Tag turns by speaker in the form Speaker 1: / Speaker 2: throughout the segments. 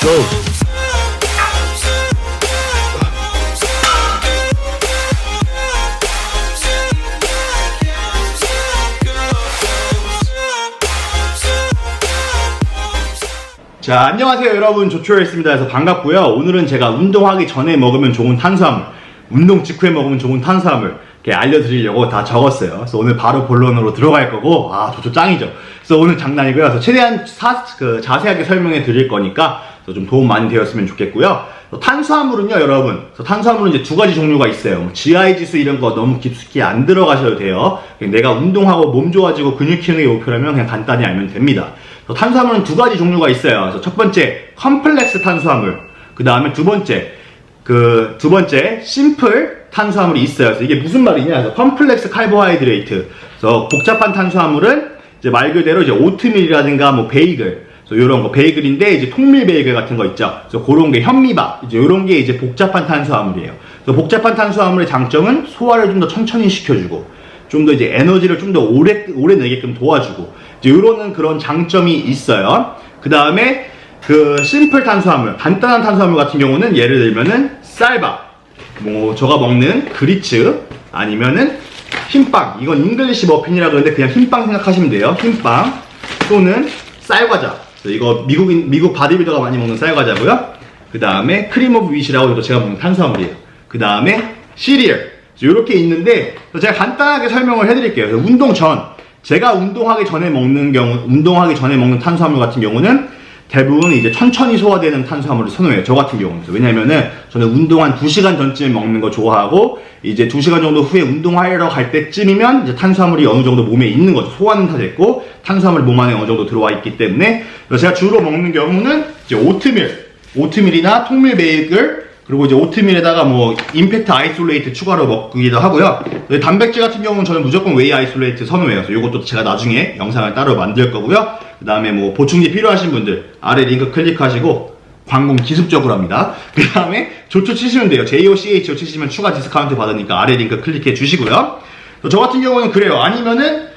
Speaker 1: go. 자, 안녕하세요 여러분, 조초였습니다. 그래서 반갑고요. 오늘은 제가 운동하기 전에 먹으면 좋은 탄수화물, 운동 직후에 먹으면 좋은 탄수화물 이렇게 알려드리려고 다 적었어요. 그래서 오늘 바로 본론으로 들어갈 거고, 조초 짱이죠. 그래서 오늘 장난이고요. 그래서 최대한 자세하게 설명해 드릴 거니까 좀 도움 많이 되었으면 좋겠고요. 탄수화물은요 여러분, 탄수화물은 이제 두 가지 종류가 있어요. 뭐 GI 지수 이런 거 너무 깊숙이 안 들어가셔도 돼요. 내가 운동하고 몸 좋아지고 근육 키우는 게 목표라면 그냥 간단히 알면 됩니다. 탄수화물은 두 가지 종류가 있어요. 그래서 첫 번째 컴플렉스 탄수화물, 그 다음에 두 번째 심플 탄수화물이 있어요. 그래서 이게 무슨 말이냐? 그래서 컴플렉스 카보하이드레이트. 그래서 복잡한 탄수화물은 이제 말 그대로 이제 오트밀이라든가 뭐 베이글, 요런 거 베이글인데 이제 통밀 베이글 같은 거 있죠. 그래서 그런 게 현미밥, 이제 요런 게 이제 복잡한 탄수화물이에요. 그래서 복잡한 탄수화물의 장점은 소화를 좀 더 천천히 시켜주고, 좀 더 이제 에너지를 좀 더 오래 내게끔 도와주고, 이제 요런 그런 장점이 있어요. 그 다음에 심플 탄수화물, 간단한 탄수화물 같은 경우는 예를 들면은 쌀밥, 뭐 제가 먹는 그리츠, 아니면은 흰빵, 이건 잉글리시 머핀이라 그러는데 그냥 흰빵 생각하시면 돼요. 흰빵 또는 쌀과자, 이거 미국 바디빌더가 많이 먹는 쌀과자고요. 그 다음에 크림 오브 윗이라고 이것도 제가 먹는 탄수화물이에요. 그 다음에 시리얼, 이렇게 있는데 제가 간단하게 설명을 해드릴게요. 제가 운동하기 전에 먹는 탄수화물 같은 경우는 대부분 이제 천천히 소화되는 탄수화물을 선호해요. 저 같은 경우는. 왜냐면은 저는 운동 한 2시간 전쯤에 먹는 거 좋아하고, 이제 2시간 정도 후에 운동하러 갈 때쯤이면 이제 탄수화물이 어느 정도 몸에 있는 거죠. 소화는 다 됐고 탄수화물이 몸 안에 어느 정도 들어와 있기 때문에. 그래서 제가 주로 먹는 경우는 이제 오트밀이나 통밀 베이글, 그리고 이제 오트밀에다가 뭐 임팩트 아이솔레이트 추가로 먹기도 하고요. 단백질 같은 경우는 저는 무조건 웨이 아이솔레이트 선호해요. 그래서 이것도 제가 나중에 영상을 따로 만들 거고요. 그 다음에 뭐 보충제 필요하신 분들 아래 링크 클릭하시고 광고 기습적으로 합니다. 그 다음에 조초 치시면 돼요. JOCHO 치시면 추가 디스카운트 받으니까 아래 링크 클릭해 주시고요. 저 같은 경우는 그래요. 아니면은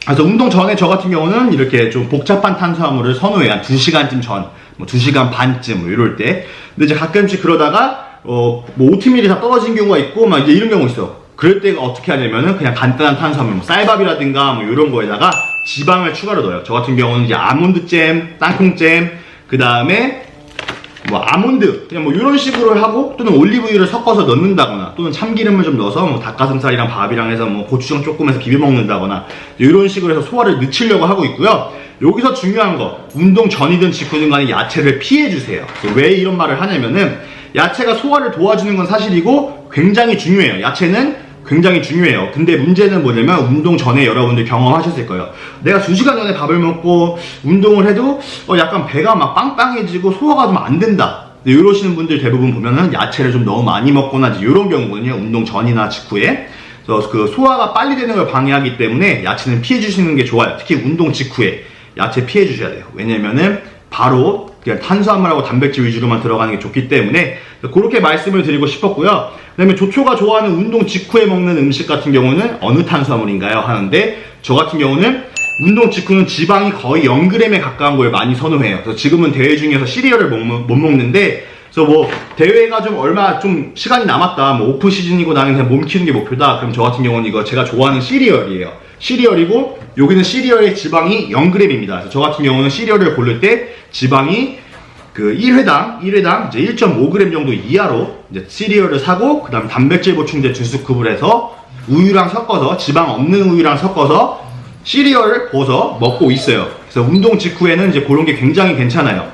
Speaker 1: 그래서 운동 전에 저 같은 경우는 이렇게 좀 복잡한 탄수화물을 선호해요. 한 2시간쯤 전, 뭐 2시간 반쯤 뭐 이럴 때. 근데 이제 가끔씩 그러다가 뭐 오트밀이 다 떨어진 경우가 있고 막 이제 이런 경우 있어. 그럴 때가 어떻게 하냐면은 그냥 간단한 탄수화물, 뭐 쌀밥이라든가 뭐 이런 거에다가 지방을 추가로 넣어요. 저 같은 경우는 이제 아몬드 잼, 땅콩잼, 그 다음에 뭐 아몬드, 그냥 뭐 이런 식으로 하고, 또는 올리브유를 섞어서 넣는다거나, 또는 참기름을 좀 넣어서 뭐 닭가슴살이랑 밥이랑 해서 뭐 고추장 조금 해서 비벼 먹는다거나, 이런 식으로 해서 소화를 늦추려고 하고 있고요. 여기서 중요한 거, 운동 전이든 직후든 간에 야채를 피해주세요. 왜 이런 말을 하냐면은 야채가 소화를 도와주는 건 사실이고 굉장히 중요해요. 야채는 굉장히 중요해요. 근데 문제는 뭐냐면, 운동 전에 여러분들 경험하셨을 거예요. 내가 2시간 전에 밥을 먹고 운동을 해도 약간 배가 막 빵빵해지고 소화가 좀 안 된다. 이러시는 분들 대부분 보면은 야채를 좀 너무 많이 먹거나 이런 경우거든요. 운동 전이나 직후에. 그래서 그 소화가 빨리 되는 걸 방해하기 때문에 야채는 피해 주시는 게 좋아요. 특히 운동 직후에 야채 피해 주셔야 돼요. 왜냐면은 바로 그냥 탄수화물하고 단백질 위주로만 들어가는 게 좋기 때문에 그렇게 말씀을 드리고 싶었고요. 그 다음에 조초가 좋아하는 운동 직후에 먹는 음식 같은 경우는 어느 탄수화물인가요? 하는데, 저 같은 경우는 운동 직후는 지방이 거의 0g에 가까운 걸 많이 선호해요. 그래서 지금은 대회 중에서 시리얼을 못 먹는데, 그래서 뭐 대회가 좀 얼마 좀 시간이 남았다, 뭐 오프 시즌이고 나는 그냥 몸 키우는 게 목표다, 그럼 저 같은 경우는 이거 제가 좋아하는 시리얼이에요. 시리얼이고 여기는 시리얼의 지방이 0g입니다. 그래서 저 같은 경우는 시리얼을 고를 때 지방이 그 1회당 이제 1.5g 정도 이하로 이제 시리얼을 사고, 그 다음에 단백질 보충제 2스쿱을 해서 우유랑 섞어서, 지방 없는 우유랑 섞어서 시리얼을 부어서 먹고 있어요. 그래서 운동 직후에는 이제 그런 게 굉장히 괜찮아요.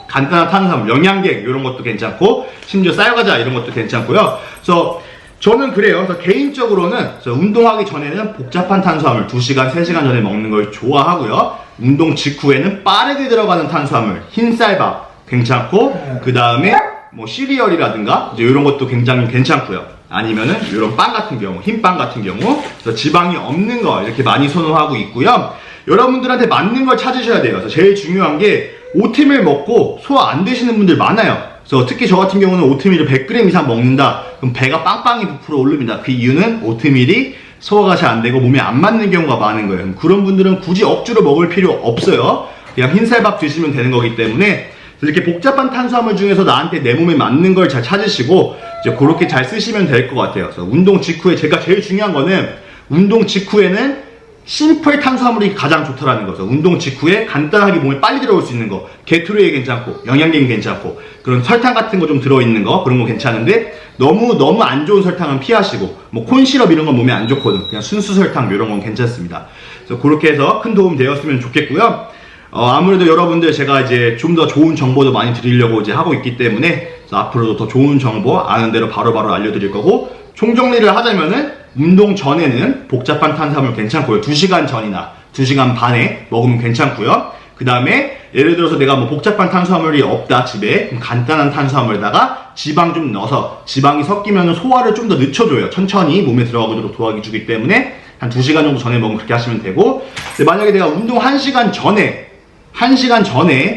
Speaker 1: 간단한 탄수화물, 영양갱 이런 것도 괜찮고, 심지어 쌀과자 이런 것도 괜찮고요. 그래서 저는 그래요. 그래서 개인적으로는 운동하기 전에는 복잡한 탄수화물 2시간, 3시간 전에 먹는 걸 좋아하고요. 운동 직후에는 빠르게 들어가는 탄수화물, 흰쌀밥 괜찮고, 그 다음에 뭐 시리얼이라든가 이제 이런 것도 굉장히 괜찮고요. 아니면은 이런 빵 같은 경우, 흰빵 같은 경우, 그래서 지방이 없는 거 이렇게 많이 선호하고 있고요. 여러분들한테 맞는 걸 찾으셔야 돼요. 그래서 제일 중요한 게, 오트밀 먹고 소화 안 되시는 분들 많아요. 그래서 특히 저 같은 경우는 오트밀을 100g 이상 먹는다, 그럼 배가 빵빵히 부풀어 오릅니다. 그 이유는 오트밀이 소화가 잘 안 되고 몸에 안 맞는 경우가 많은 거예요. 그런 분들은 굳이 억지로 먹을 필요 없어요. 그냥 흰쌀밥 드시면 되는 거기 때문에 이렇게 복잡한 탄수화물 중에서 나한테 내 몸에 맞는 걸 잘 찾으시고 이제 그렇게 잘 쓰시면 될 것 같아요. 그래서 운동 직후에 제가 제일 중요한 거는 운동 직후에는 심플 탄수화물이 가장 좋다라는 거죠. 운동 직후에 간단하게 몸에 빨리 들어올 수 있는 거, 게토레이 괜찮고 영양갱 괜찮고 그런 설탕 같은 거 좀 들어있는 거 그런 거 괜찮은데 너무 안 좋은 설탕은 피하시고 뭐 콘시럽 이런 건 몸에 안 좋거든. 그냥 순수 설탕 이런 건 괜찮습니다. 그래서 그렇게 해서 큰 도움 되었으면 좋겠고요. 아무래도 여러분들 제가 이제 좀 더 좋은 정보도 많이 드리려고 이제 하고 있기 때문에 앞으로도 더 좋은 정보 아는 대로 바로바로 알려드릴 거고 총정리를 하자면은 운동 전에는 복잡한 탄수화물 괜찮고요. 2시간 전이나 2시간 반에 먹으면 괜찮고요. 그 다음에 예를 들어서 내가 뭐 복잡한 탄수화물이 없다 집에 그럼 간단한 탄수화물에다가 지방 좀 넣어서 지방이 섞이면 소화를 좀 더 늦춰줘요. 천천히 몸에 들어가도록 도와주기 때문에 한 2시간 정도 전에 먹으면 그렇게 하시면 되고 근데 만약에 내가 운동 1시간 전에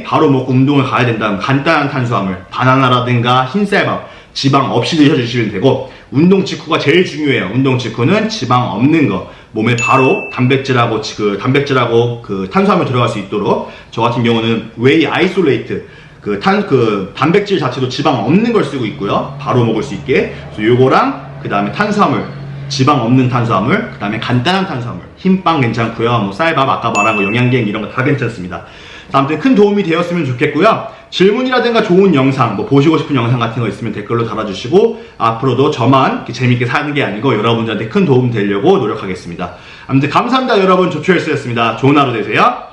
Speaker 1: 바로 먹고 운동을 가야 된다면 간단한 탄수화물 바나나라든가 흰쌀밥 지방 없이 드셔주시면 되고 운동 직후가 제일 중요해요. 운동 직후는 지방 없는 거 몸에 바로 단백질하고 그 탄수화물 들어갈 수 있도록 저 같은 경우는 웨이 아이솔레이트 단백질 자체도 지방 없는 걸 쓰고 있고요. 바로 먹을 수 있게. 그래서 요거랑 그 다음에 탄수화물 지방 없는 탄수화물 그 다음에 간단한 탄수화물 흰빵 괜찮고요. 뭐 쌀밥 아까 말한 거 영양갱 이런 거 다 괜찮습니다. 아무튼 큰 도움이 되었으면 좋겠고요. 질문이라든가 좋은 영상, 뭐 보시고 싶은 영상 같은 거 있으면 댓글로 달아주시고 앞으로도 저만 이렇게 재밌게 사는 게 아니고 여러분들한테 큰 도움 되려고 노력하겠습니다. 아무튼 감사합니다 여러분. 조초헬스였습니다. 좋은 하루 되세요.